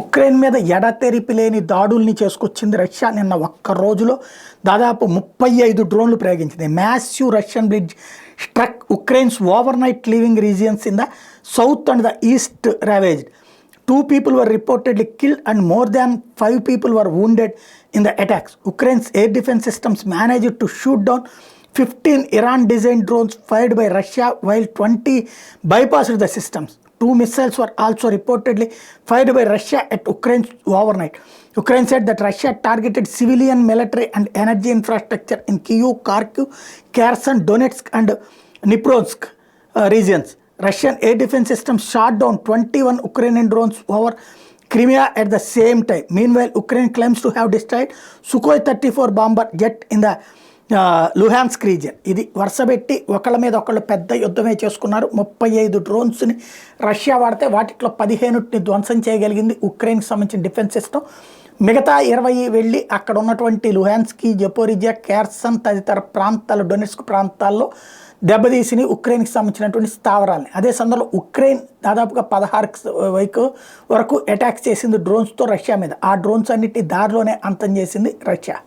Ukraine మీద ఎడతెరిపి లేని దాడుల్ని చేసుకొచ్చింది రష్యా. నిన్న ఒక్క రోజులో దాదాపు 35 డ్రోన్లు ప్రయోగించింది. Massive Russian bridge struck Ukraine's overnight leaving regions in the south and the east ravaged. 2 people were reportedly killed and more than 5 people were wounded in the attacks. Ukraine's air defense systems managed to shoot down 15 Iran-designed drones fired by Russia, while 20 bypassed the systems. 2 missiles were also reportedly fired by Russia at Ukraine overnight. Ukraine said that Russia targeted civilian, military and energy infrastructure in Kyiv, Kharkiv, Kherson, Donetsk and Dnipropetrovsk regions. Russian air defense systems shot down 21 Ukrainian drones over Crimea at the same time. Meanwhile, Ukraine claims to have destroyed Sukhoi 34 bomber jet in the Luhansk region. ఇది వరుసపెట్టి ఒకళ్ళ మీద ఒకళ్ళు పెద్ద యుద్ధమే చేసుకున్నారు. 35 డ్రోన్స్ని Russia వాడితే వాటిలో 15ని ధ్వంసం చేయగలిగింది ఉక్రెయిన్కి సంబంధించిన డిఫెన్స్ సిస్టమ్. మిగతా 20 వెళ్ళి అక్కడ ఉన్నటువంటి లుహాన్స్కి, జపోరిజియా, కేర్సన్ తదితర ప్రాంతాలు, డొనెట్స్క్ ప్రాంతాల్లో దెబ్బతీసిని ఉక్రెయిన్కి సంబంధించినటువంటి స్థావరాలని. అదే సందర్భంలో ఉక్రెయిన్ దాదాపుగా 16 వరకు అటాక్స్ చేసింది డ్రోన్స్తో రష్యా మీద. ఆ డ్రోన్స్ అన్నిటి దారిలోనే అంతం చేసింది రష్యా.